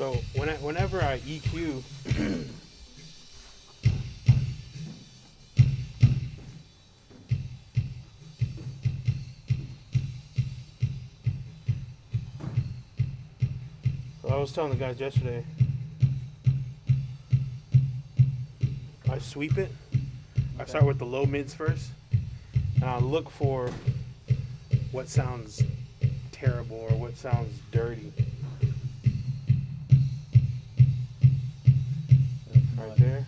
So whenever I EQ, so I was telling the guys yesterday, I sweep it. I start with the low mids first, and I look for what sounds terrible or what sounds dirty. Right there.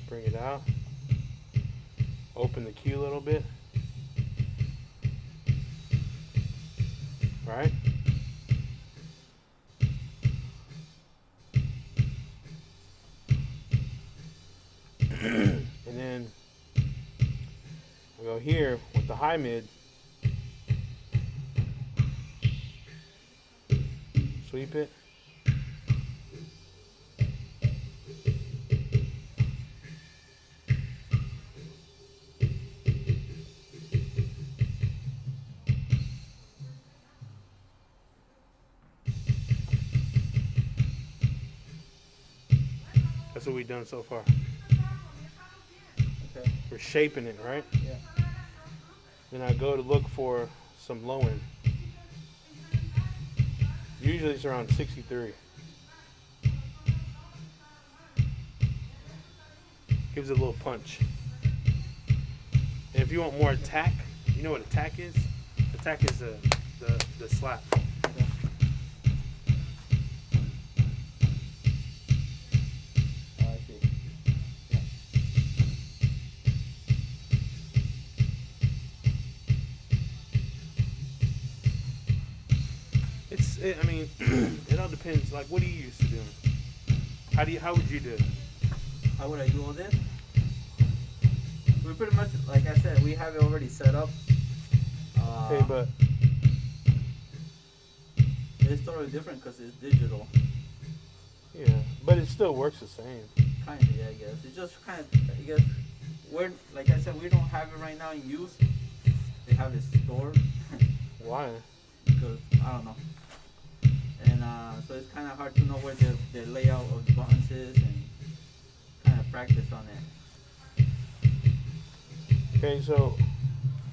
Bring it out. Open the cue a little bit. Right? And then I go here with the high mid. Sweep it. That's what we've done so far. Okay. We're shaping it, right? Yeah. Then I go to look for some low end. Usually it's around 63. Gives it a little punch. And if you want more attack, you know what attack is? Attack is the slap. Okay. Oh, I see. Yeah. I mean, it all depends. Like, what are you used to doing? How would you do it? How would I do all this? We pretty much, like I said, we have it already set up. Okay, but It's totally different because it's digital. yeah, but it still works the same. Kind of, yeah, I guess. It's just kind of, I guess, we're, like I said, we don't have it right now in use. They have it stored Why? because, I don't know. And so it's kind of hard to know where the layout of the buttons is and kind of practice on it. Okay, so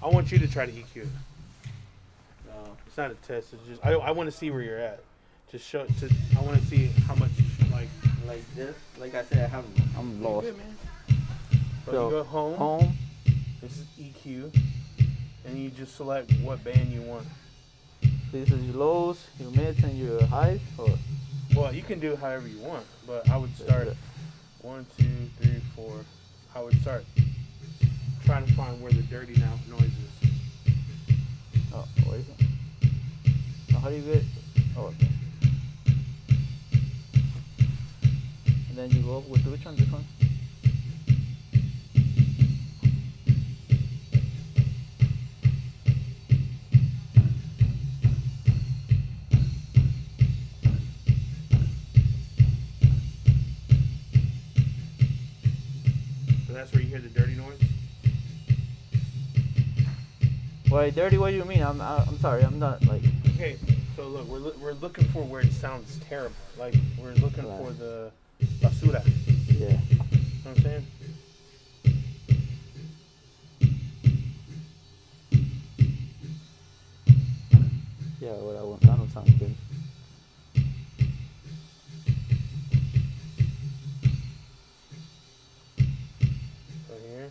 I want you to try to EQ it. So, It's not a test. It's just I want to see where you're at. Just show. I want to see how much like this, like I said, I'm lost. Good, man. So So, you go home. Home. This is EQ, and you just select what band you want. This is your lows, your mids, and your highs, or Well, you can do however you want, but I would start 1, 2, 3, 4. I would start trying to find where the dirty noise is. oh, what is it? Oh, how do you get? Oh, okay. And then you go up with which one? This one? So that's where you hear the dirty noise. Wait, dirty? What do you mean? I'm sorry. I'm not like. Okay, so look, we're looking for where it sounds terrible. Like we're looking Right. for the basura. Yeah. You know what I'm saying? Yeah. What I want. That don't sound good. So here.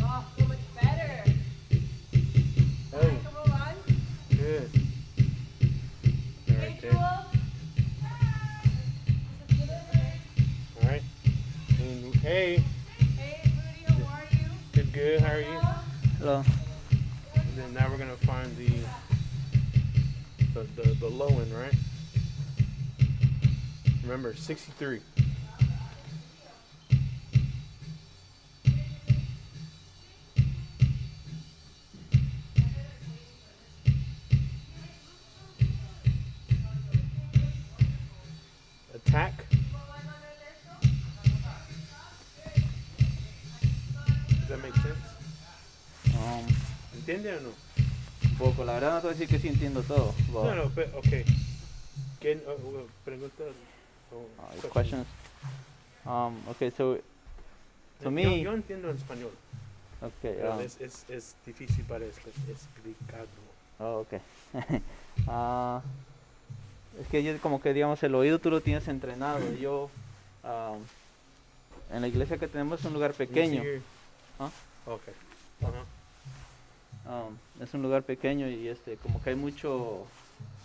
Oh, so much better. Hey, Come on. good. Hey, Right there. Jules. All right. And hey, Hey, Rudy, how are you? good, good. How are you? Hello. And then now we're gonna find the low end, right? Remember, 63. hack. Does that make sense? ¿Entiende o no? Un poco, la verdad no te voy a decir que sí entiendo todo. No, no, pero, ok. ¿Quién, pregunta? Questions. Okay, so to me, Yo entiendo en español, okay, pero es difícil para explicarlo. oh, okay. Ah, es que yo como que digamos el oído tú lo tienes entrenado. Yo en la iglesia que tenemos es un lugar pequeño. ¿Ah? Okay. Uh-huh. Es un lugar pequeño y como que hay mucho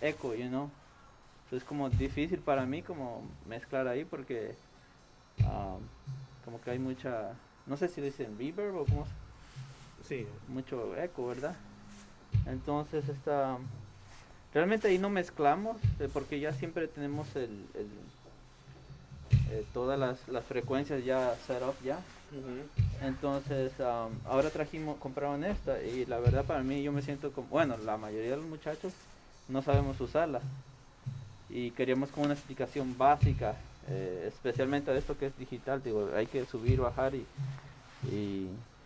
eco, Entonces como difícil para mí como mezclar ahí porque como que hay mucha, no sé si dicen reverb o como Sí. mucho eco, ¿verdad? Entonces realmente ahí no mezclamos porque ya siempre tenemos todas las frecuencias ya set up ya. Uh-huh. Entonces ahora compraron esta y la verdad para mí yo me siento como, bueno, la mayoría de los muchachos no sabemos usarla y queríamos como una explicación básica, especialmente de esto que es digital, digo, hay que subir, bajar y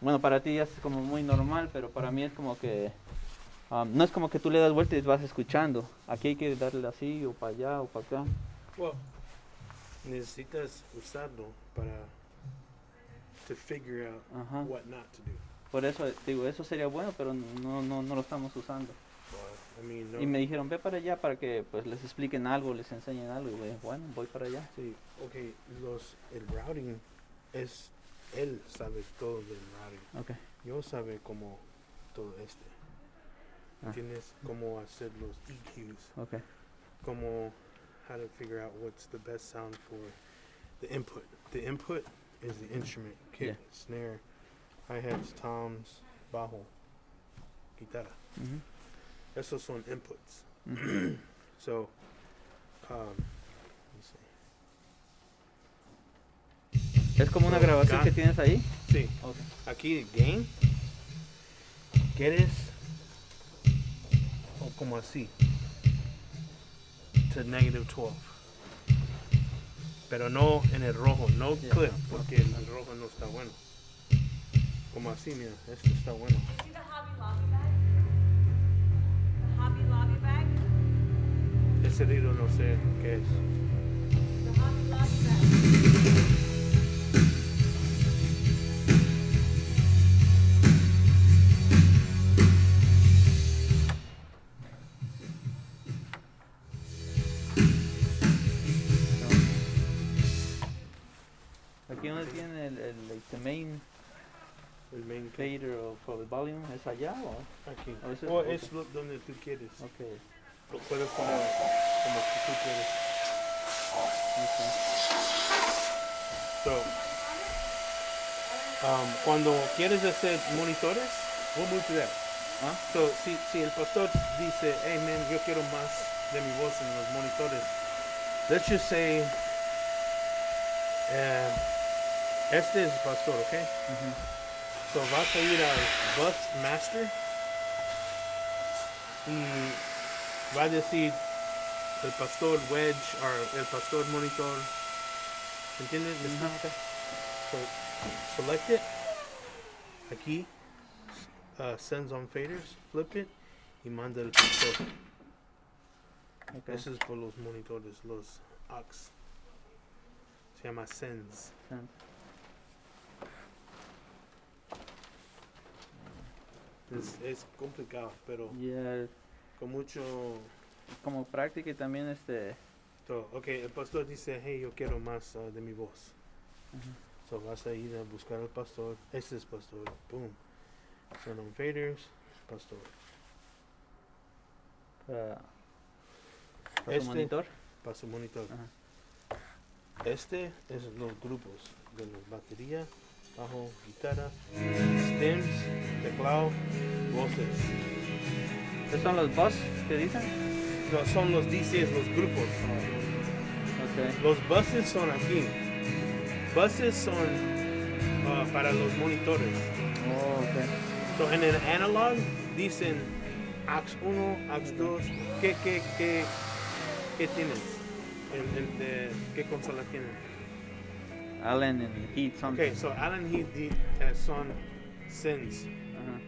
bueno, para ti ya es como muy normal, pero para mí es como que no es como que tú le das vuelta y vas escuchando, aquí hay que darle así o para allá o para acá. Well, necesitas usarlo para to figure out Ajá. what not to do. Por eso digo, eso sería bueno, pero no lo estamos usando. Well, I mean, no. Y me dijeron, ve para allá para que pues les expliquen algo, les enseñen algo. Y dije, bueno, voy para allá. Sí, okay, el routing él sabe todo del routing. Okay. Yo sabe cómo todo ¿entiendes? Cómo hacer los EQs. Okay. Cómo how to figure out what's the best sound for the input. The input is the instrument, kick, Yeah. snare, hi-hats, toms, bajo, guitarra. Uh-huh. Esos son inputs. Uh-huh. So, let me see. ¿Es como una grabación que tienes ahí? Sí. Okay. Aquí el gain, quieres o como así, to -12. Pero no en el rojo, no Yeah, clip, no, porque okay. el rojo no está bueno. Como así, mira, este está bueno. See the Hobby Lobby bag? The Hobby Lobby bag? Ese ruido no sé qué es. The Hobby Lobby bag. Aquí donde tiene the main El main fader for the volume, ¿es allá o? aquí. Oh, ese O es- es donde tú quieres. Okay. Lo puedes poner como tú quieres. Okay. So, cuando quieres hacer monitores, we'll move to that. ¿Ah? So, si el pastor dice, hey man, yo quiero más de mi voz en los monitores, let's just say, este es el pastor, ¿ok? Uh-huh. So vas a ir al bus master y va a decir el pastor wedge o el pastor monitor, ¿entiendes? Uh-huh, okay. So select it, aquí, sends on faders, flip it y manda el pastor. Okay. Eso es por los monitores, los aux. Se llama sends. Send. Es complicado, pero Yeah, con mucho... como práctica y también So, ok, el pastor dice, hey, yo quiero más de mi voz. uh-huh. So vas a ir a buscar al pastor. Este es pastor. Boom. Send on faders. Pastor. para su monitor. Para su monitor. Ajá. Este es los grupos de la batería, bajo, guitarra, stems, teclado, voces. ¿Estos son los bus que dicen? Son los DCs, los grupos. Okay. Los buses son aquí. Buses son para los monitores. Oh, okay. So, en el analog dicen AUX 1, AUX 2. ¿Qué tienes? ¿Qué consola tienen? Allen and Heat something. Okay, so Allen Heath son Sins. Ajá.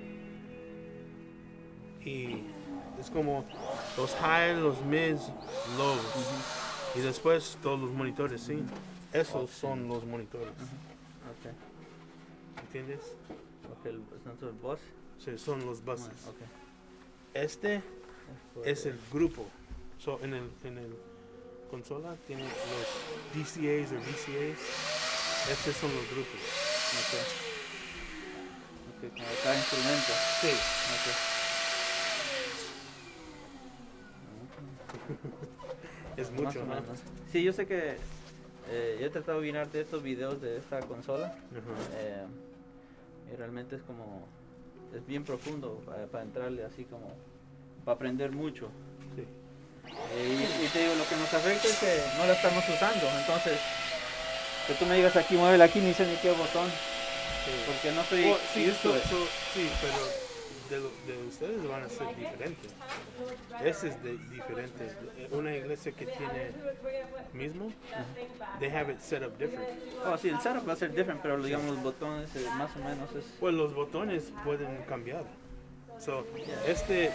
Y es como los high, los mids, lows. Y después todos los monitores, ¿sí? Esos son los monitores. Okay. ¿Entiendes? Okay, entonces el boss. Sí, son los buses. Okay. Este es el grupo. So, en el consola tiene los DCAs o VCAs. Estos son los grupos. Okay. Okay, como cada instrumento. Sí. Okay. Es Más mucho, o ¿no? menos. Sí, yo sé que yo he tratado de mirar de estos videos de esta consola. Ajá. Y realmente es como, es bien profundo para entrarle así como, para aprender mucho. Sí. Y te digo, lo que nos afecta es que no la estamos usando. Entonces, que tú me digas aquí, muévela aquí, ni sé ni qué botón. Porque no estoy Sí, used to it. sí, pero de ustedes van a ser diferentes. Ese es diferente. Una iglesia que tiene mismo, they have it set up different. Oh, sí, el setup va a ser different, pero digamos los botones más o menos es... Pues los botones pueden cambiar. So, este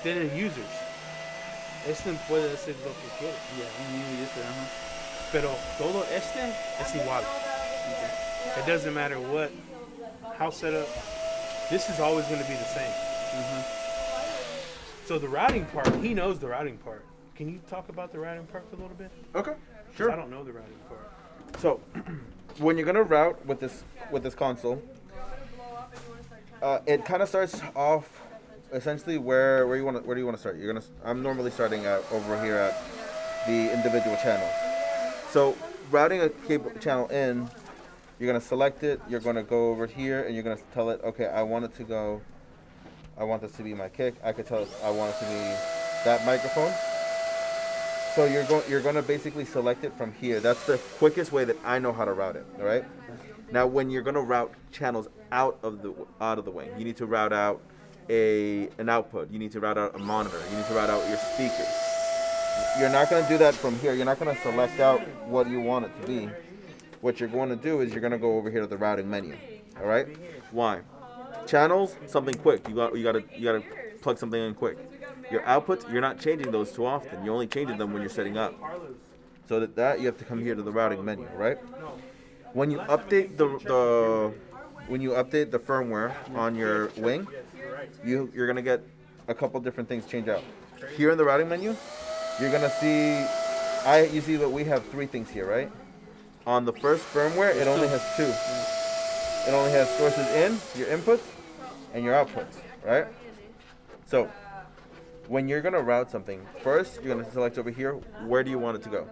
tiene users. Este puede hacer lo que quiere. Yeah, un new user, ajá. Pero todo este es igual. It doesn't matter what, how set up. This is always going to be the same. So the routing part, he knows the routing part. Can you talk about the routing part for a little bit? Okay, 'Cause sure. I don't know the routing part. So, when you're gonna route with this console, it kind of starts off essentially where do you want to start? I'm normally starting at over here at the individual channels. So routing a cable channel in, you're gonna select it. You're gonna go over here and you're gonna tell it, okay, I want this to be my kick. I could tell it I want it to be that microphone. So you're gonna basically select it from here. That's the quickest way that I know how to route it. All right. Now, when you're gonna route channels out of the wing, you need to route out an output. You need to route out a monitor. You need to route out your speakers. You're not gonna do that from here. You're not gonna select out what you want it to be. What you're going to do is you're gonna go over here to the routing menu. All right. Why? Channels, something quick. You gotta plug something in quick. Your outputs, you're not changing those too often. You're only changing them when you're setting up. So that you have to come here to the routing menu, right? When you update the firmware on your wing, you're gonna get a couple different things change out. Here in the routing menu, you're gonna see you see that we have 3 things here, right? On the first firmware, it only has 2. It only has sources in, your inputs, and your outputs, right? So when you're gonna route something, first you're gonna select over here, where do you want it to go?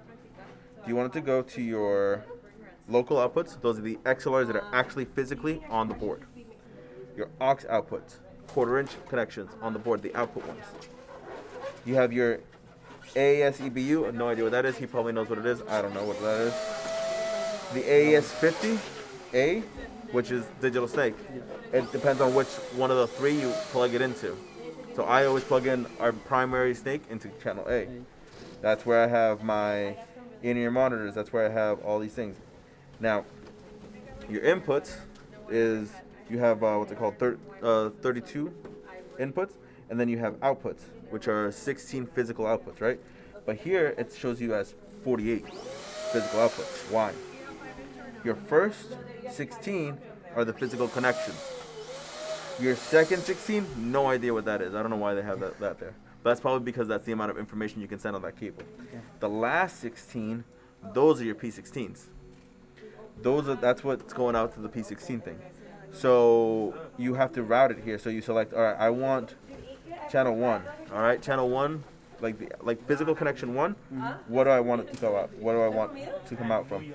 Do you want it to go to your local outputs? Those are the XLRs that are actually physically on the board. Your aux outputs, 1/4-inch connections on the board, the output ones. You have your AES EBU, I have no idea what that is. He probably knows what it is. I don't know what that is. The AES 50A, which is digital snake. It depends on which one of the 3 you plug it into. So I always plug in our primary snake into channel A. That's where I have my in-ear monitors. That's where I have all these things. Now, your inputs is you have what's it called, 32 inputs, and then you have outputs, which are 16 physical outputs, right? But here it shows you as 48 physical outputs. Why? Your first 16 are the physical connections. Your second 16, no idea what that is. I don't know why they have that there. But that's probably because that's the amount of information you can send on that cable. Okay. The last 16, those are your P16s. That's what's going out to the P16 thing. So you have to route it here. So you select, all right, I want channel 1. All right, channel 1, like physical connection 1. What do I want it to go out? What do I want to come out from?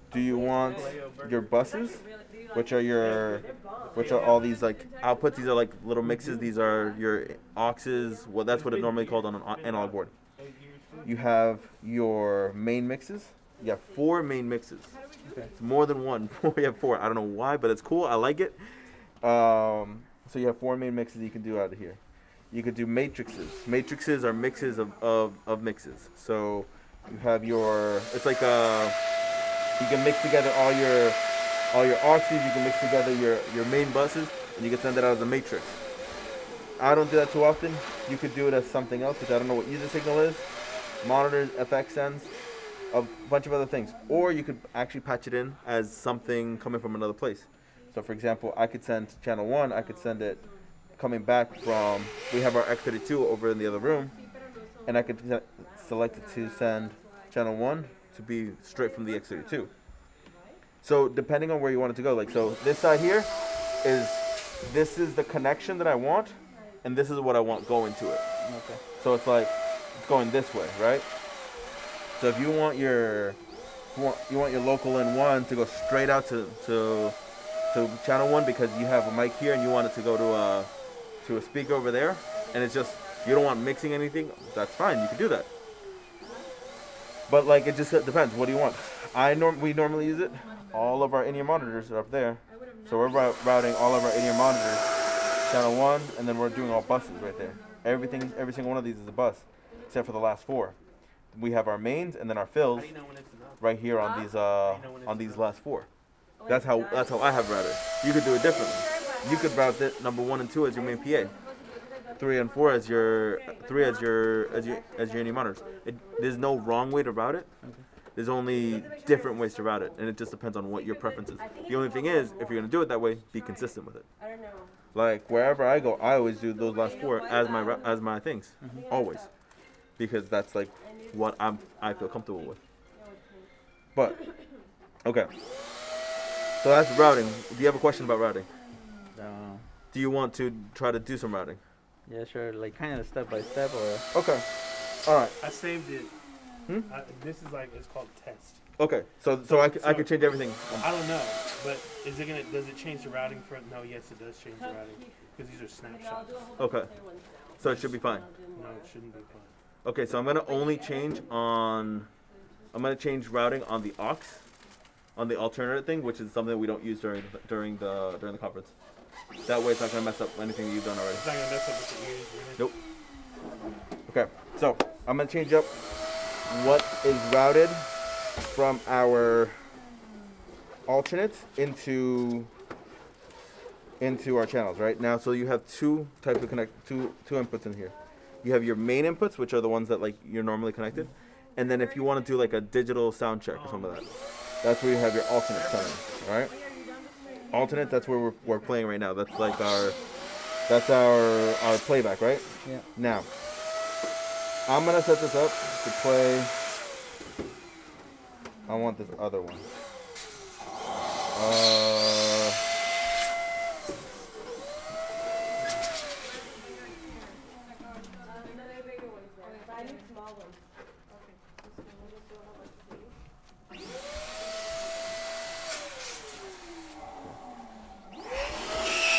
Do you want your buses, which are all these like outputs? These are like little mixes. These are your auxes. Well, that's what it normally called on an analog board. You have your main mixes. You have 4 main mixes. Okay. It's more than 1. We have 4. I don't know why, but it's cool. I like it. So you have 4 main mixes you can do out of here. You could do matrices. Matrices are mixes of mixes. So You have your, it's like you can mix together all your auxes. You can mix together your main buses, and you can send it out as a matrix. I don't do that too often. You could do it as something else, which I don't know what user signal is. Monitors, FX sends, a bunch of other things. Or you could actually patch it in as something coming from another place. So for example, I could send channel 1, I could send it coming back from, we have our X32 over in the other room, and I could select it to send channel 1 to be straight from the X32. So depending on where you want it to go, like so this side here this is the connection that I want, and this is what I want going to it. Okay. So it's like it's going this way, right? So if you want your local N1 to go straight out to channel 1 because you have a mic here and you want it to go to a speaker over there, and it's just you don't want mixing anything, that's fine, you can do that. But like it just depends. What do you want? We normally use it. All of our in-ear monitors are up there, so we're routing all of our in-ear monitors channel 1, and then we're doing all buses right there. Every single one of these is a bus, except for the last 4. We have our mains and then our fills right here on these last 4. That's how I have routed. You could do it differently. You could route it number 1 and 2 as your main PA, 3 and 4 as your in-ear monitors. There's no wrong way to route it. There's only different ways to route it, and it just depends on what your preference is. The only thing is, if you're gonna do it that way, be consistent with it. Like wherever I go, I always do those last 4 as my things, always, because that's like what I feel comfortable with. But okay, so that's routing. Do you have a question about routing? Do you want to try to do some routing? Yeah, sure. Like kind of step by step, or Okay, all right. I saved it. This is like it's called test. Okay, so I could change everything. I don't know, but does it change the routing for? No, yes, it does change the routing because these are snapshots. Okay, so it should be fine. No, it shouldn't be fine. Okay, so I'm gonna change routing on the aux, on the alternate thing, which is something that we don't use during the conference. That way, it's not gonna mess up anything that you've done already. It's not gonna mess up with the ears. Nope. Okay, so I'm gonna change up what is routed from our alternates into our channels right now. So you have two types of two inputs in here. You have your main inputs, which are the ones that like you're normally connected, and then if you want to do like a digital sound check or something like that, that's where you have your alternates coming. All right, alternate. That's where we're playing right now. That's like our playback, right? Yeah. Now, I'm gonna set this up to play. I want this other one.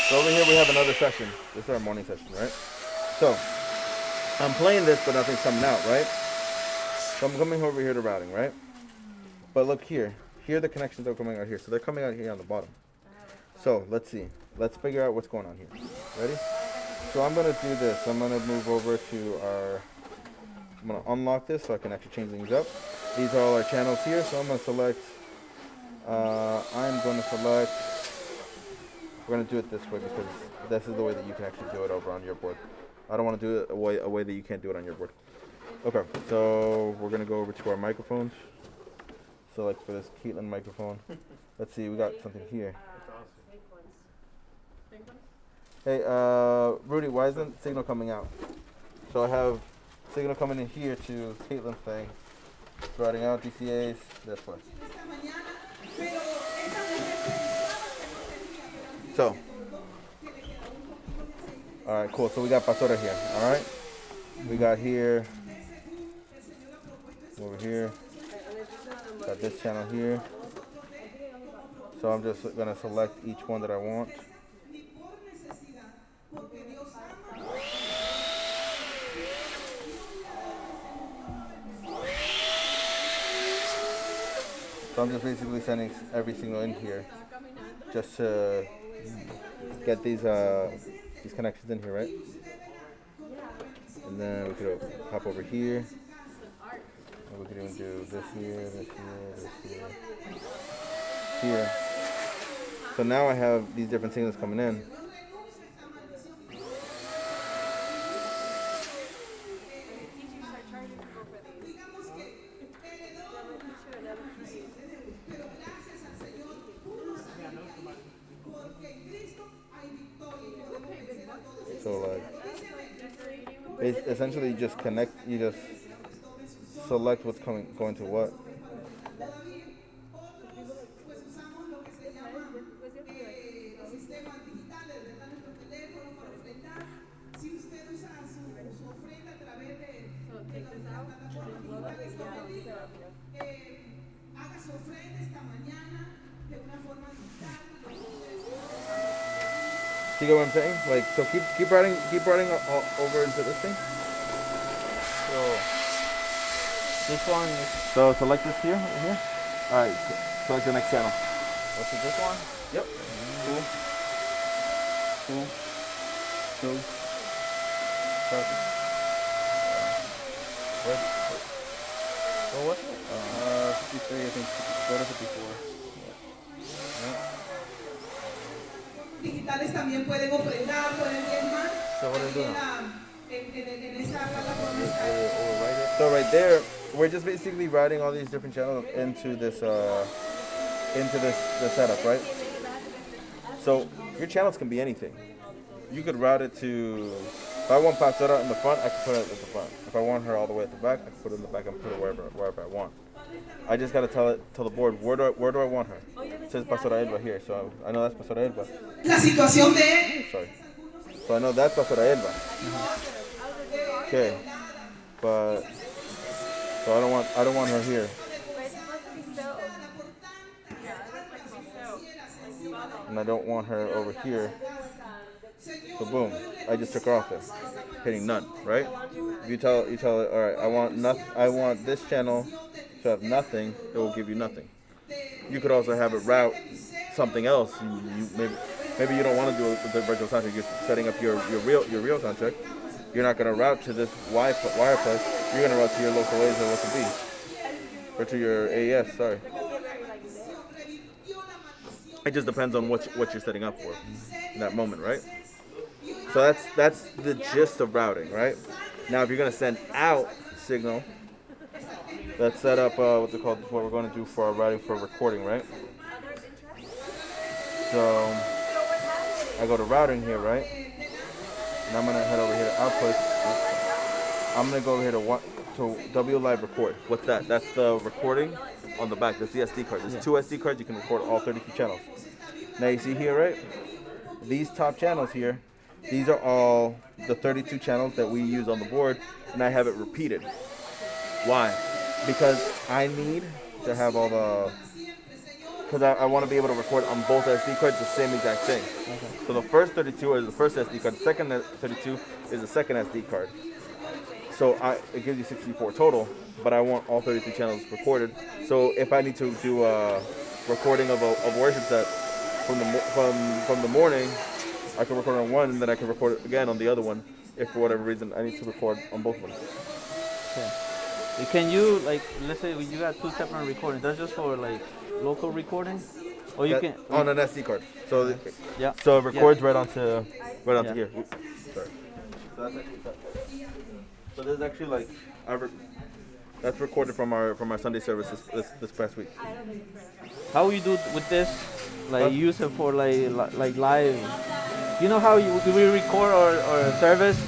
So over here we have another session. This is our morning session, right? So I'm playing this, but nothing's coming out, right? So I'm coming over here to routing, right? But look here. Here the connections are coming out here. So they're coming out here on the bottom. So let's see. Let's figure out what's going on here. Ready? So I'm going to do this. I'm going to move over to I'm going to unlock this so I can actually change things up. These are all our channels here. So I'm going to select, we're going to do it this way because this is the way that you can actually do it over on your board. I don't want to do it a way that you can't do it on your board. Okay, so we're going to go over to our microphones. Select for this Keatlan microphone. Let's see, we got something here. Hey, Rudy, why isn't signal coming out? So I have signal coming in here to Keatlan's thing. Routing out DCAs, this way. So, alright, cool. So we got Pastora here, alright? We got here, over here. Got this channel here. So I'm just gonna select each one that I want. So I'm just basically sending every signal in here just to get these connections in here, right? And then we could hop over here. We could even do this here, this here, here. So now I have these different signals coming in. So like, it's essentially just connect. You just select what's going to what. Do you get what I'm saying? Like, so keep writing over into this thing. So this one is So select this here, right here. All right, select the next channel. what's it, this one? Yep. Cool. Cool. Cool. Perfect. What was it? 53, I think. 54 to 54. Digitales también pueden ofrendar, pueden diezmar. So what are you doing? En esa plataforma está. So right there, we're just basically routing all these different channels into this the setup, right? So your channels can be anything. You could route it to. If I want Pastora in the front, I can put it at the front. If I want her all the way at the back, I can put it in the back and put it wherever I want. I just gotta tell the board where do I want her. It says Pastora Elba here, so I know that's Pastora Elba. La situación de Sorry. So I know that's Pastora Elba. Okay, but so I don't want her here. And I don't want her over here. So boom, I just took her off there, hitting none, right? You tell it, all right, I want this channel to have nothing. It will give you nothing. You could also have it route something else. You maybe you don't want to do it with the virtual soundcheck. You're setting up your real soundcheck. You're not going to route to this wire plus. You're going to route to your local A's or local B, or to your AES. Sorry. It just depends on what you're setting up for in that moment, right? So that's the gist of routing, right? Now, if you're gonna send out signal, let's set up what's it called? What we're going to do for our routing for recording, right? So I go to routing here, right? And I'm gonna head over here to output. I'm gonna go over here to W Live Record. What's that? That's the recording on the back. That's the SD card. There's two SD cards. You can record all 32 channels. Now you see here, right? These top channels here, these are all the 32 channels that we use on the board, and I have it repeated. Why? Because I need to have all the, because I want to be able to record on both SD cards the same exact thing. Okay. So the first 32 is the first SD card, the second 32 is the second SD card. So it gives you 64 total, but I want all 32 channels recorded. So if I need to do a recording of a worship set from the morning, I can record on one, and then I can record it again on the other one if for whatever reason I need to record on both of them. Okay. Can you, like, let's say you got two separate recordings, that's just for like local recording? Or you can on an SD card. So yeah. So it records right onto Yeah. here. Oops, sorry. So that's actually so there's actually like that's recorded from our Sunday service this past week. How you do with this? Like use it for like live. You know how we record our service,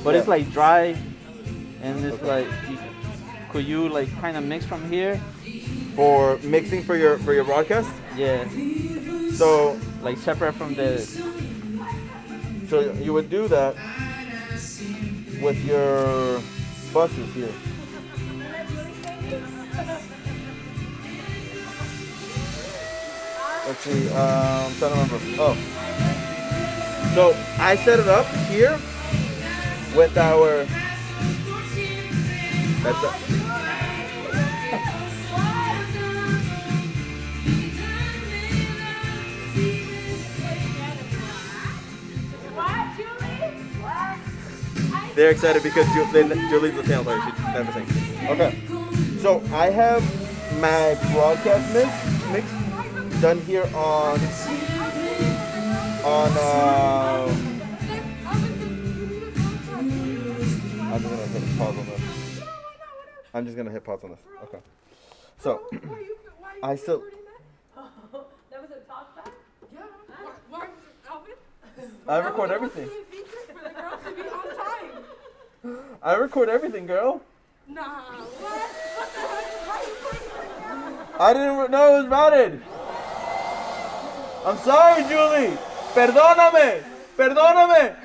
but it's like dry, and it's like could you like kind of mix from here? For mixing for your broadcast? Yeah. So like separate from the. So you would do that with your buses here. Let's see, I'm trying to remember. Oh. So I set it up here with our, that's it. They're excited because Julie's the tail player. She's never sings. Okay. So I have my broadcast mix done here on I'm just gonna hit pause on this. I'm just gonna hit pause on this. Okay. So I still That was a talk back? Yeah. Why, Alvin? I record everything. For the girls to be on time. I record everything, girl. Nah. What? What the heck? Why are you putting it? I didn't know it was routed. I'm sorry, Julie. Perdóname. Perdóname.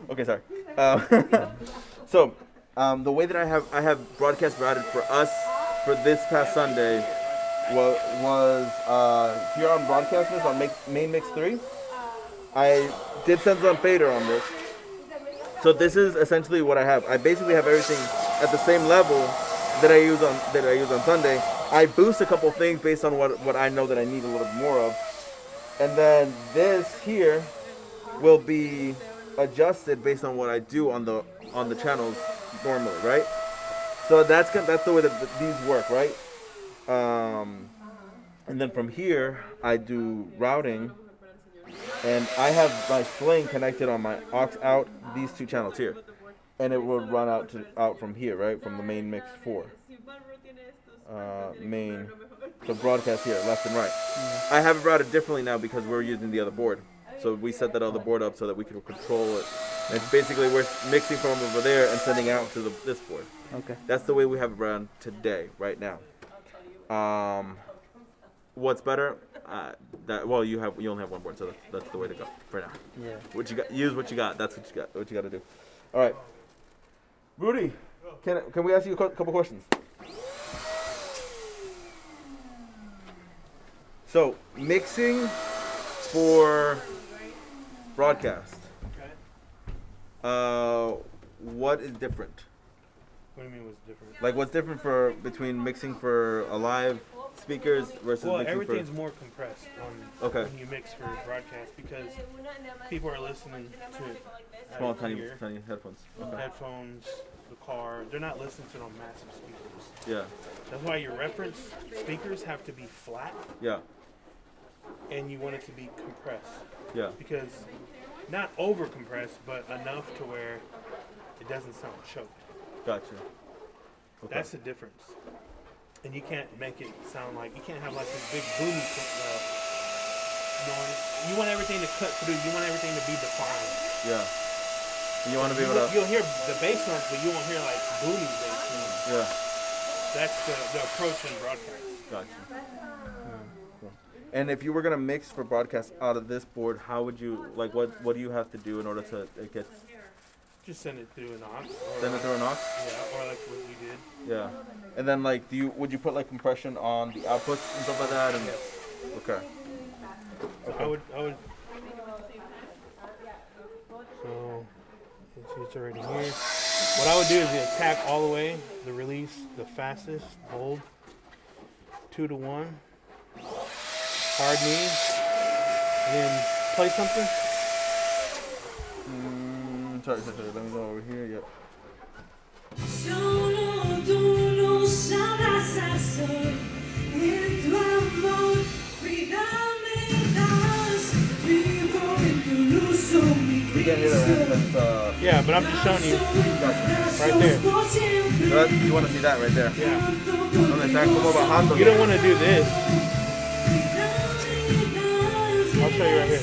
Okay, sorry. So, the way that I have broadcast routed for us for this past Sunday was here on broadcast mix on main mix 3. I did send on fader on this. So this is essentially what I have. I basically have everything at the same level that I use on Sunday. I boost a couple things based on what I know that I need a little bit more of. And then this here will be adjusted based on what I do on the channels normally, right? So that's the way that these work, right? And then from here I do routing, and I have my sling connected on my aux out these two channels here, and it will run out from here, right, from the main mix 4. Main, so broadcast here, left and right. I have it routed differently now because we're using the other board. So we set that other board up so that we can control it. And it's basically we're mixing from over there and sending out to this board. Okay. That's the way we have it run today, right now. What's better? You only have one board, so that's the way to go for now. Yeah. What you got? Use what you got. That's what you got to do. All right, Rudy, can we ask you a couple questions? So mixing for broadcast. What is different? What do you mean what's different? Like what's different between mixing for a live speakers versus Well, mixing everything's for more compressed Okay. when you mix for broadcast because people are listening to it small, out of tiny ear, headphones. headphones, the car. They're not listening to it on massive speakers. Yeah, That's why your reference speakers have to be flat yeah, and you want it to be compressed. yeah. Because not over compressed, but enough to where it doesn't sound choked. Gotcha. Okay. That's the difference. And you can't make it sound like, you can't have like this big boomy noise. You want everything to cut through. You want everything to be defined. Yeah. And you want to be able to. You'll hear the bass notes, but you won't hear like booming bass notes. Yeah. That's the approach in broadcast. Gotcha. Cool. And if you were gonna mix for broadcast out of this board, how would you like? What do you have to do in order to it gets? Just send it through an aux. Send it through an aux? Yeah, or like what you did. Yeah. And then like, would you put like compression on the outputs and stuff like that? And okay. So I would. So it's already here. What I would do is the attack all the way, the release, the fastest, hold, 2 to 1, hard knee, and then play something. Sorry. Let me go over here. Yep. Solo tú lo sabrás hacer, en tu amor vida me das, vivo en tu luz, oh mi We can't hear that, right? That's, Yeah, but I'm just showing you right there. you want to see that right there? Yeah. Donde está como bajando. You don't want to do this. I'll show you right here.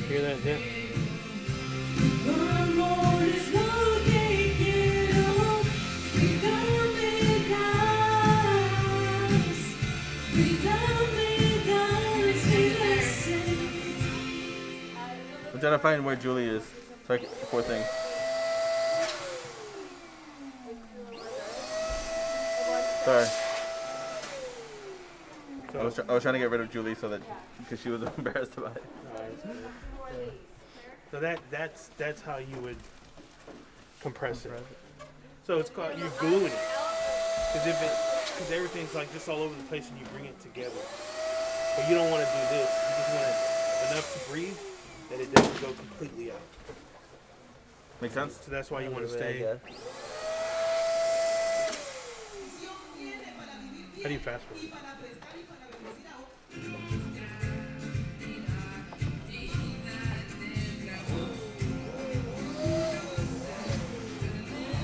Hear that? Yeah. I'm trying to find where Julie is. So I can, poor thing. Sorry. I was trying to get rid of Julie so that because she was embarrassed about it. So that's how you would compress it. So it's called, you're gluing it. Because everything's like just all over the place and you bring it together. But you don't want to do this. You just want it enough to breathe that it doesn't go completely out. Make sense? So that's why you want to stay How do you fast forward?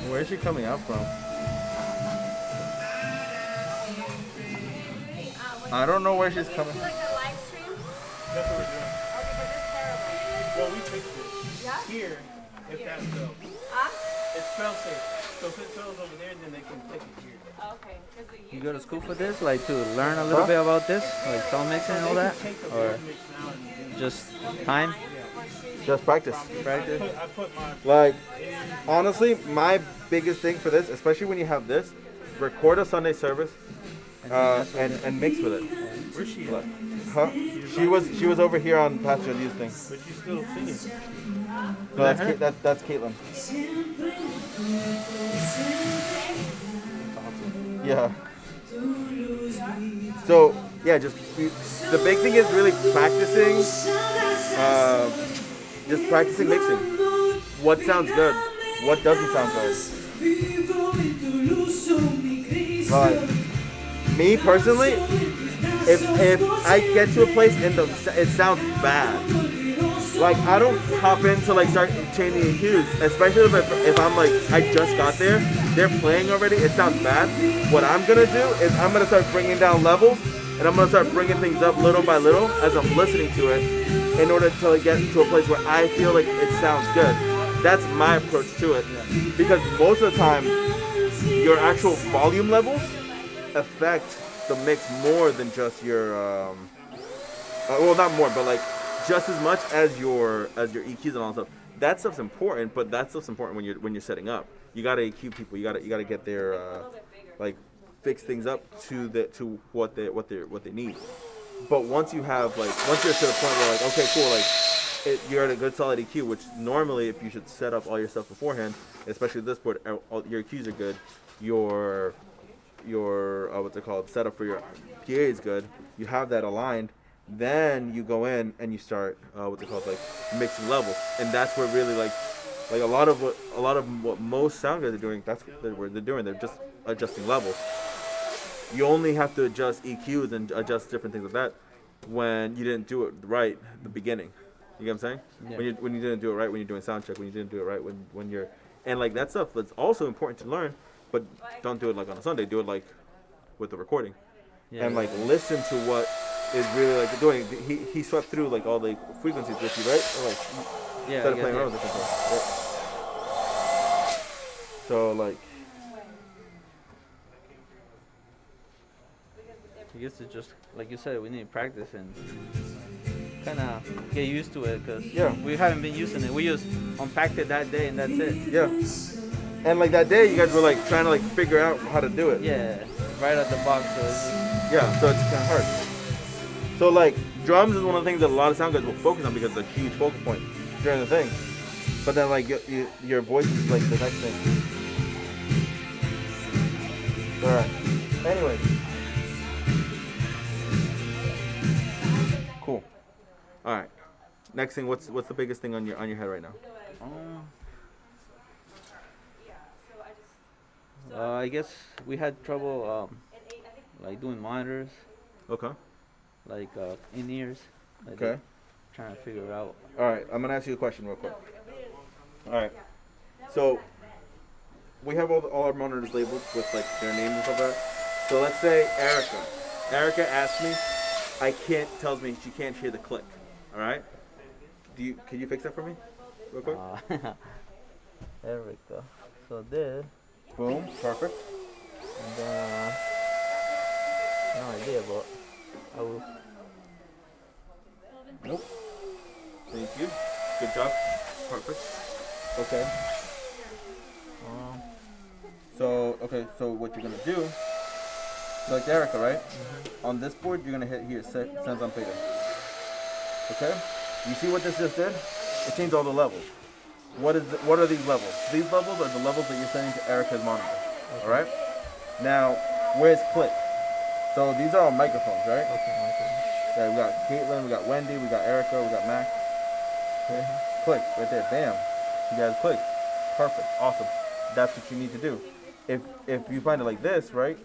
Where's she coming out from? I don't know where she's coming. Like a live stream? That's what we're doing. Okay, but this is terrible. Well, we fixed it. Yeah? Here, if that fails. It's fail safe. So if it fails over there, then they can click it here. Okay. 'Cause the You go to YouTube school is- for this, like to learn a little bit about this, like sound mixing and all that, Take the or board mix now and just time, Just practice. practice? I put my Like, honestly, my biggest thing for this, especially when you have this, record a Sunday service and mix with it. where's she Like, at? huh? She was over here on Pastor Lee's thing. But she's still singing. No, that's Caitlin. Yeah. So yeah, the big thing is really practicing. Just practicing mixing. What sounds good? What doesn't sound good? But me personally, if I get to a place and it sounds bad, like I don't hop in to like start changing EQs, especially if I'm like I just got there, they're playing already, it sounds bad. What I'm gonna do is I'm gonna start bringing down levels and I'm gonna start bringing things up little by little as I'm listening to it in order to get to a place where I feel like it sounds good. That's my approach to it, because most of the time your actual volume levels affect the mix more than just your well, not more, but like just as much as your EQs and all that stuff. That stuff's important, but that stuff's important when you're setting up. You gotta EQ people. You gotta get their like fix things up to what they need. But once you're to the point where like, okay, cool, like you're at a good solid EQ, which normally if you should set up all your stuff beforehand, especially this board, all your EQs are good. Your what's it called, setup for your PA is good. You have that aligned. Then you go in and you start like mixing levels, and that's where really like a lot of what most sound guys are doing. That's what they're doing. They're just adjusting levels. You only have to adjust EQs and adjust different things like that when you didn't do it right at the beginning. You get what I'm saying? Yeah. When you didn't do it right when you're doing sound check, when you didn't do it right when you're, and like that stuff is also important to learn, but don't do it like on a Sunday. Do it like with the recording, and like listen to what is really like doing. He swept through like all the frequencies with you, right? Or like instead of playing around with different things. Yeah. So like, I guess it's just like you said, we need practice and kind of get used to it, because we haven't been using it. We just unpacked it that day and that's it. Yeah. And like that day, you guys were like trying to like figure out how to do it. Yeah, right out the box. So it's just, so it's kind of hard. So like drums is one of the things that a lot of sound guys will focus on because it's a huge focal point during the thing. But then like your voice is like the next thing. All right. Anyways. Cool. All right. Next thing, what's the biggest thing on your head right now? I guess we had trouble like doing monitors, Okay. like in-ears. Like Okay. Trying to figure out. All right. I'm gonna ask you a question real quick. All right. So we have all our monitors labeled with like their names and stuff like that. So let's say Erica. Erica asked me. Tells me she can't hear the click. All right. Can you fix that for me, real quick? There we go. So this, Boom. Perfect. and then no idea, but I will. Nope. Thank you. Good job. Perfect. Okay. So what you're gonna do? Like Erica, right? Mm-hmm. On this board, you're gonna hit here, sends on fader. Okay? You see what this just did? It changed all the levels. What are these levels? These levels are the levels that you're sending to Erica's monitor. Okay. All right? Now, where's click? So these are all microphones, right? Okay. Yeah, we got Caitlin, we got Wendy, we got Erica, we got Mac. Okay. Click right there. Bam. You guys click. Perfect. Awesome. That's what you need to do. If you find it like this, right?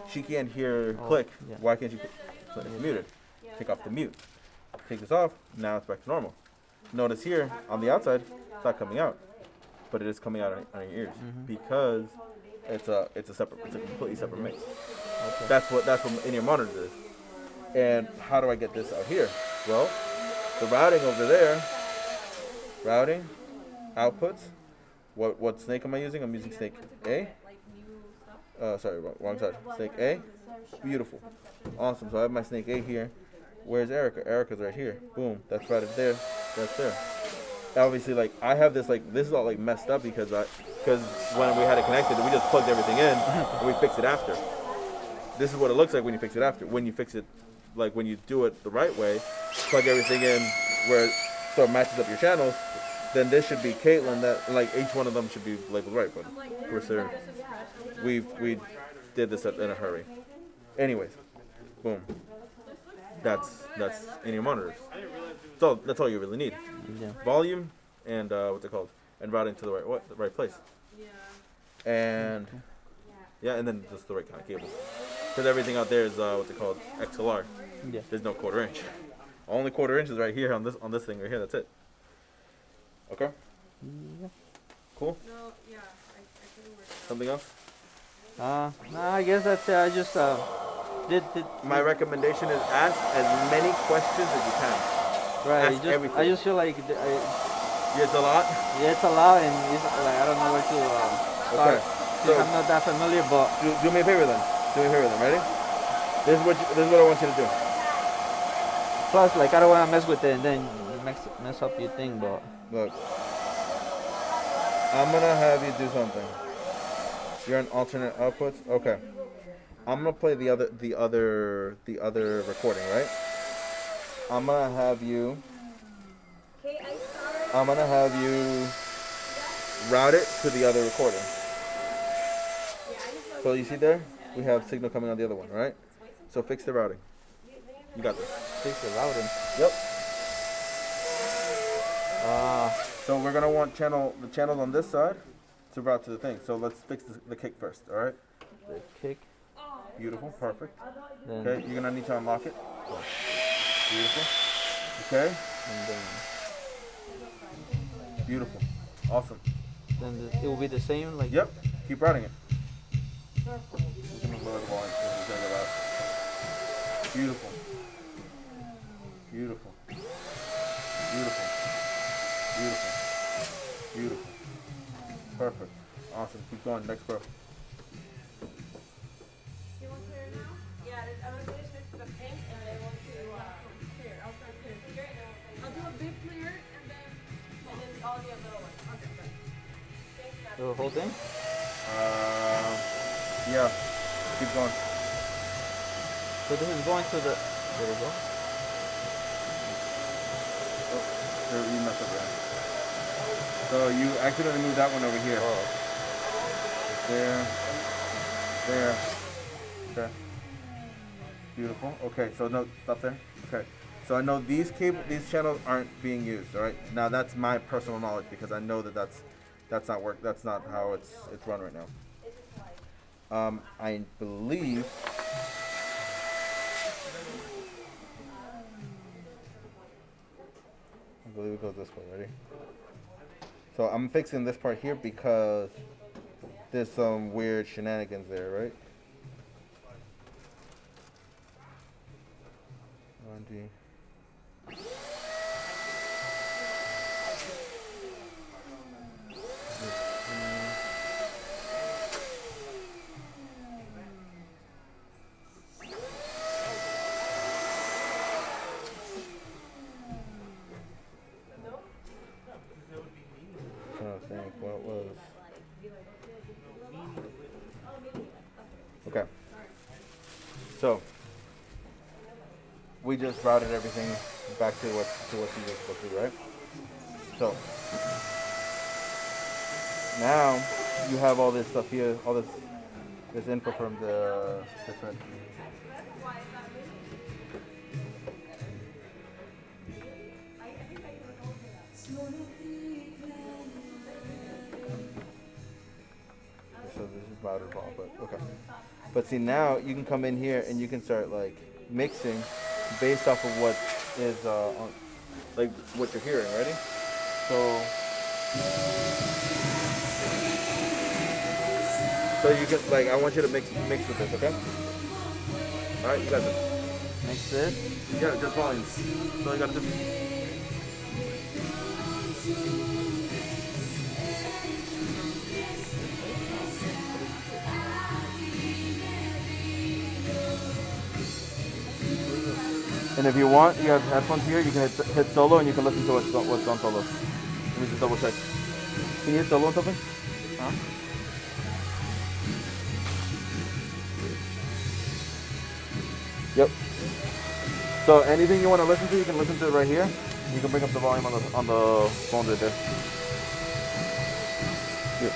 she can't hear Oh, click. yeah. Why can't you? So it's muted. Take off the mute. Take this off. Now it's back to normal. Notice here on the outside, it's not coming out, but it is coming out on your ears because it's a completely separate mix. Okay. That's what in-ear monitor is. And how do I get this out here? Well, the routing over there, routing, outputs. What snake am I using? I'm using snake A. Sorry, wrong side. Snake A. Beautiful. Awesome. So I have my snake A here. Where's Erica? Erica's right here. Boom. That's routed there. That's there. Obviously, like I have this this is all like messed up because when we had it connected, we just plugged everything in and we fixed it after. This is what it looks like when you fix it after. When you fix it, like when you do it the right way, plug everything in where so it matches up your channels. Then this should be Caitlin. That like each one of them should be labeled right. But of course, we did this in a hurry. Anyways, boom. That's in your monitors. That's all you really need. Yeah. Volume and what's it called? And routing to the right place. And yeah, and then just the right kind of cables. Because everything out there is what's it called? XLR. Yeah. There's no 1/4 inch. Only 1/4 inch is right here on this thing right here. That's it. Okay. Yeah. Cool. No, yeah, I couldn't work. Something else? No, I guess that's it. I just did My recommendation is ask as many questions as you can. right. Ask everything. I just feel like It's a lot. yeah, it's a lot, and it's like I don't know where to start. Okay. Since I'm not that familiar, but Do me a favor then. Do me a favor then. Ready? This is what I want you to do. plus, like I don't want to mess with it and then mess up your thing. But Look, I'm gonna have you do something. You're on alternate outputs. Okay. I'm gonna play the other recording, right? I'm gonna have you route it to the other recording. So you see there, we have signal coming on the other one, right? So fix the routing. You got this. fix the routing. Yep. Ah, So we're gonna want the channels on this side to route to the thing. So let's fix the kick first, all right? the kick. Beautiful, perfect. Then Okay, you're gonna need to unlock it. Beautiful. Okay, and then beautiful, awesome. it will be the same. Like Yep, keep routing it. We're gonna lower the volume because it's gonna go loud. Beautiful, beautiful, beautiful, beautiful, beautiful. Perfect, awesome. Keep going. Next bro. You want clear now? Yeah, I'm gonna finish this with the pink and then I want to clear. I'll start clear here and then I'll do a big clear and then all the other ones. Okay, good. Thanks, Nat. the whole thing. Yeah, keep going. So this is going to the. There we go. Oh, there, you messed up there. So you accidentally moved that one over here. Oh, There. There. Okay. Beautiful. Okay, so no, stop there. Okay. So I know these channels aren't being used. All right. Now that's my personal knowledge because I know that's not work. That's not how it's run right now. I believe. It goes this way. Ready? So I'm fixing this part here because there's some weird shenanigans there, right? 1D. Trying to think what was. Okay. So we just routed everything back to what you were supposed to do, right? So now you have all this stuff here, all this info from the different. So this is louder ball, but okay. But see, now you can come in here and you can start like mixing based off of what is like what you're hearing. Ready? So you can like I want you to mix with this, okay? All right, you got this. Mix this. Yeah, just volume. So you got this. And if you want, you have headphones here. You can hit solo, and you can listen to what's on solo. Let me just double check. Can you hit solo on something? Huh? Yep. So anything you want to listen to, you can listen to it right here. You can bring up the volume on the phone right there. Yep.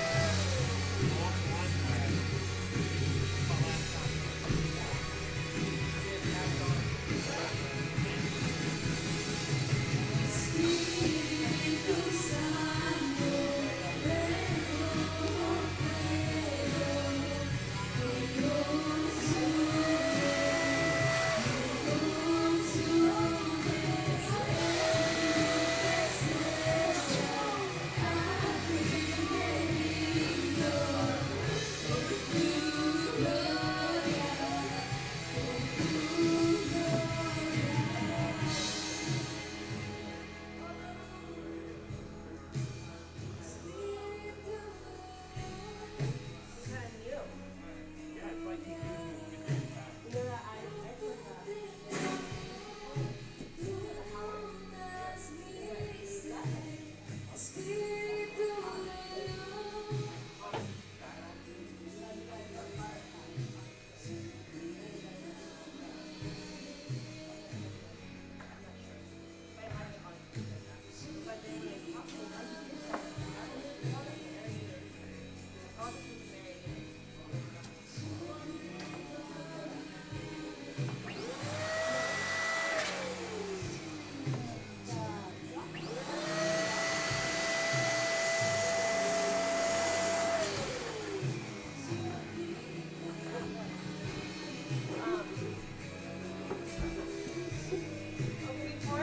Before I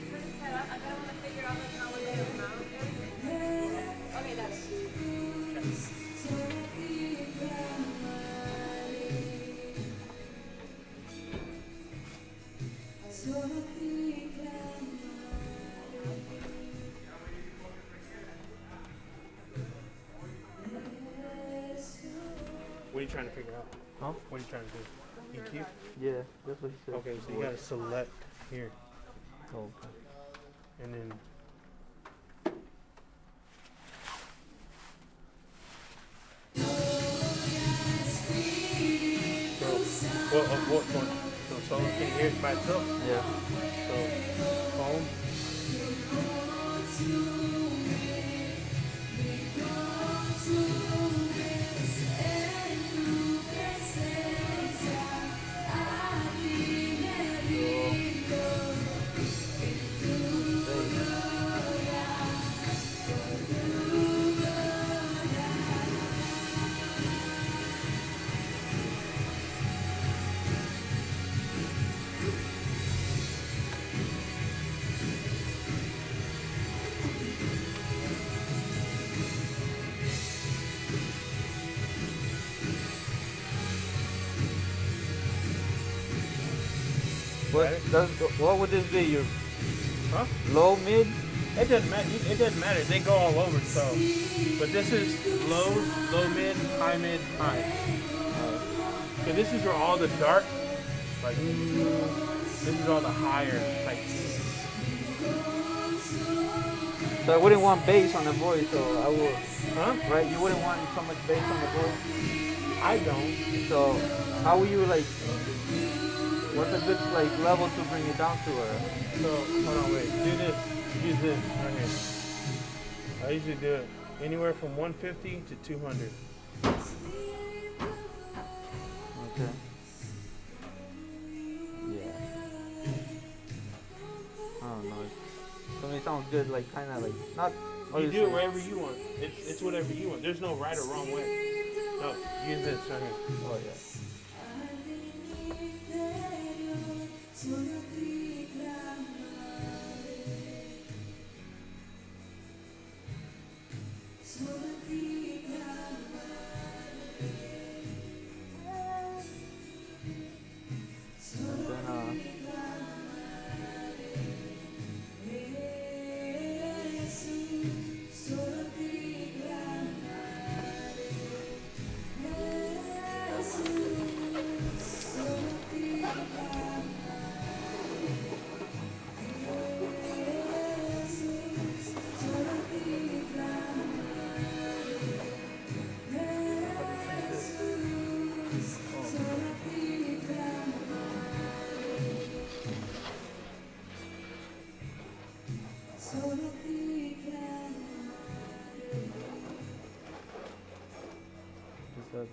put it set up, I kind of want to figure out like how we're going to mount everything. Okay, that's it. What are you trying to figure out? Huh? What are you trying to do? EQ? Yeah, that's what he said. Okay, so you gotta select here, Oh, okay. and then so what one? So solo can you hear it by itself? Yeah. So home. What would this be? Your Huh? low, mid? It doesn't matter. It doesn't matter. They go all over. So, but this is low, low mid, high. So this is where all the dark, like this is all the higher, like. So I wouldn't want bass on the voice, so I would. Huh? Right? You wouldn't want so much bass on the voice. I don't. So how will you like? What's a good like level to bring it down to? So hold on, wait. Do this. Use this right here. I usually do it anywhere from 150 to 200. Okay. Yeah. I don't know. To me, it sounds good. Like kind of like not. You do it wherever you want. It's whatever you want. There's no right or wrong way. No, use this right here. Oh yeah. And then how do you change this? Is that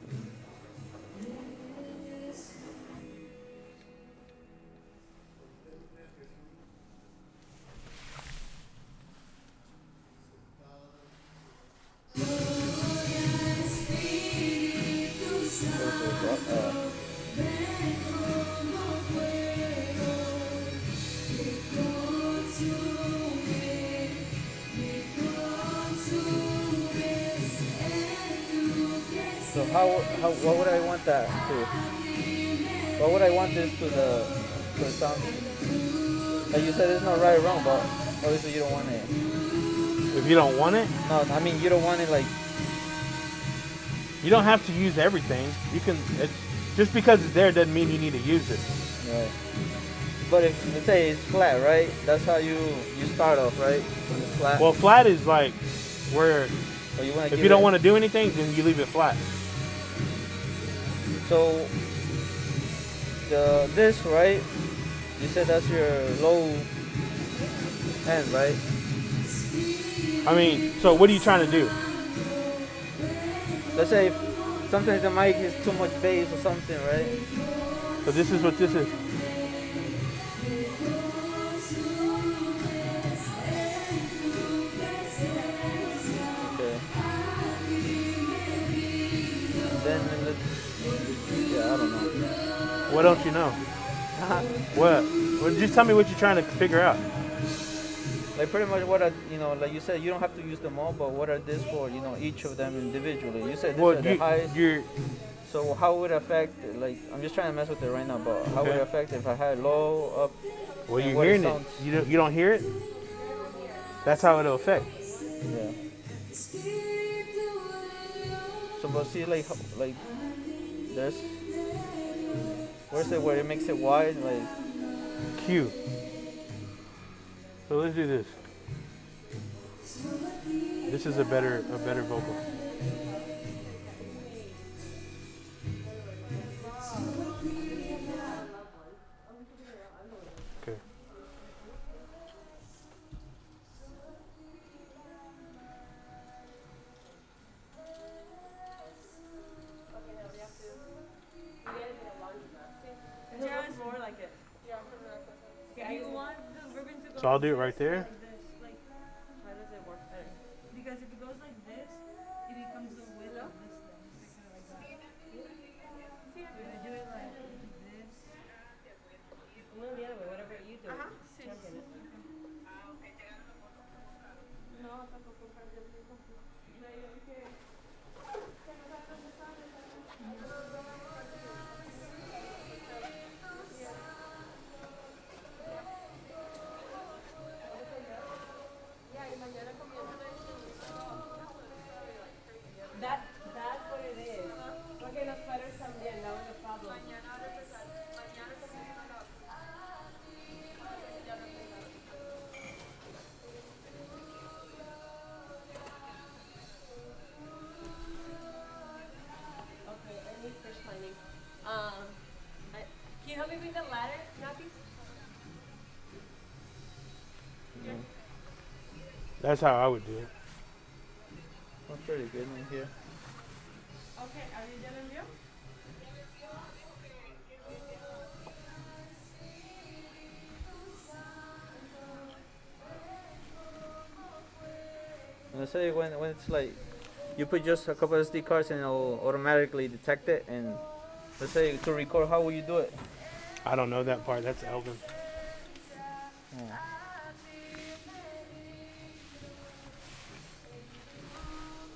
so how what would I want that to? What would I want this to sound? Like you said, there's no right or wrong, but obviously you don't want it. If you don't want it, No, I mean you don't want it like. you don't have to use everything. You can. Just because it's there doesn't mean you need to use it. Right. But if let's say it's flat, right? That's how you start off, right? When it's flat. Well, flat is like where Or you wanna if give you don't it- want to do anything, then you leave it flat. So this right? You said that's your low end, right? I mean, so what are you trying to do? Let's say if sometimes the mic is too much bass or something, right? So this is what this is. Okay. Then yeah, I don't know. What don't you know? What? Well, just tell me what you're trying to figure out. Like pretty much what like you said, you don't have to use them all, but what are this for? Each of them individually. You said this Well, are the highest. you're So how would it affect? Like I'm just trying to mess with it right now, but how would it Okay. affect if I had low, up? well, and you're what hearing it. sounds- You don't hear it. That's how it'll affect. Yeah. So but see like there's where's it where it makes it wide like Q. So let's do this. This is a better vocal. Okay. Just more like it. Okay, you want the ribbon to go So I'll do it like right this there. or like this? Like, how does it work better? Because if it goes like this, it becomes the width of this thing. Like that. If you do it like this. One or the other way, whatever you do. Champion it. No, tampoco cambia el mismo. No, yo dije que no sabe dónde sale. That's what it is. Porque los sweaters también, that was the problem. Okay, I need fish lining. Can you help me bring the ladder, Nappy? That's how I would do it. that's pretty good in here. Okay, are you done in view? And let's say when it's like You put just a couple of SD cards and it'll automatically detect it. And let's say to record, how will you do it? I don't know that part. That's Elvin. Oh.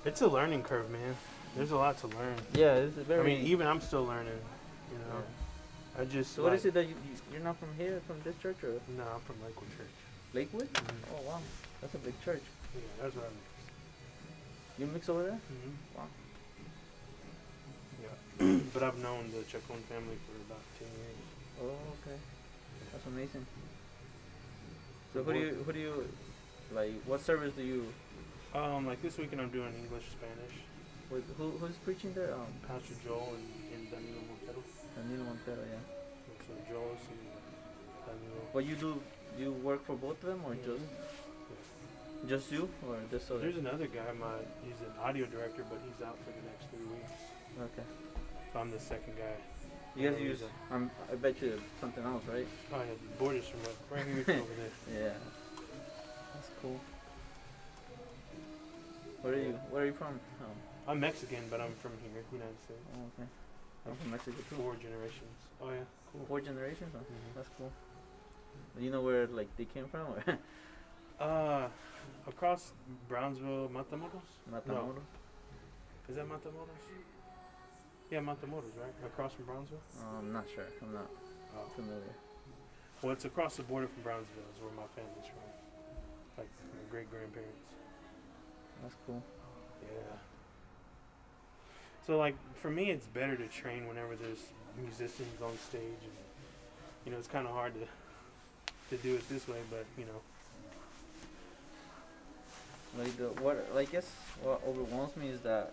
It's a learning curve, man. There's a lot to learn. Yeah, it's very. I mean, even I'm still learning. You know, I just. So what is it that you're not from here, from this church, or No, I'm from Lakewood Church. Lakewood? Mhm. Oh wow, that's a big church. Yeah, that's what I'm. You mix over there? Mm-hmm. Wow. Yeah, but I've known the Chacon family for about 10 years. Oh, okay. That's amazing. So who do you like? What service do you? Like this weekend I'm doing English, Spanish. Who's preaching there? Pastor Joel and Danilo Montero. Danilo Montero, yeah. So Joel and Danilo. But do you work for both of them, or just you, or just other? There's another guy, he's an audio director, but he's out for the next 3 weeks. Okay. So I'm the second guy. You guys use? I bet you something else, right? Oh yeah, the borders from right here over there. Yeah. That's cool. Where are you from? I'm Mexican, but I'm from here, United States. Oh, okay. I'm from Mexico too. 4 generations. Oh yeah, cool. 4 generations? Oh, Mhm. that's cool. Do you know where like they came from? Or Across Brownsville, Matamoros. Matamoros? Is that Matamoros? Yeah, Matamoros, right? Across from Brownsville. I'm not sure. I'm not familiar. Well, it's across the border from Brownsville. Is where my family's from. Like my great grandparents. That's cool. Yeah. So like for me, it's better to train whenever there's musicians on stage, and you know it's kind of hard to do it this way, but you know. I guess what overwhelms me is that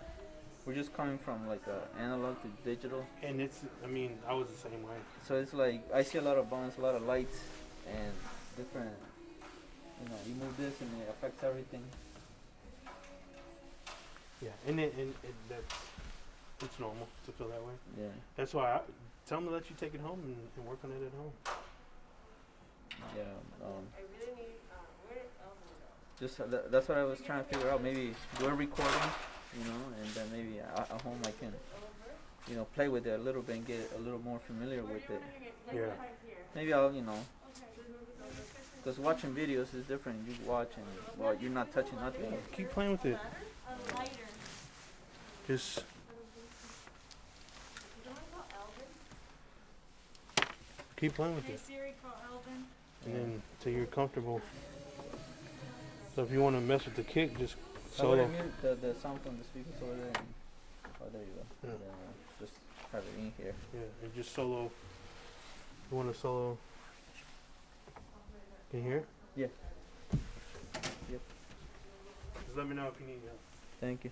we're just coming from like analog to digital. And I was the same way. So it's like I see a lot of buttons, a lot of lights, and different. You know, you move this and it affects everything. Yeah, and it's normal to feel that way. Yeah. That's why I tell them to let you take it home and work on it at home. Yeah. I really need, where did Elvin go? Just that's what I was trying to figure out. Maybe do a recording, you know, and then maybe at home I can, you know, play with it a little bit and get a little more familiar with it. Yeah. Maybe I'll, you know, because watching videos is different. You watch and well, you're not touching nothing. Keep playing with it. A lighter. Just You want to call Elvin? keep playing with Hey it, Siri, call Elvin. and then till you're comfortable. So if you want to mess with the kick, just How would I solo. mute the sound from the speakers over there? And, oh, there you go. Yeah. And then, just have it in here. Yeah, and just solo. You want to solo? Can you hear? Yeah. Yep. Just let me know if you need help. Thank you.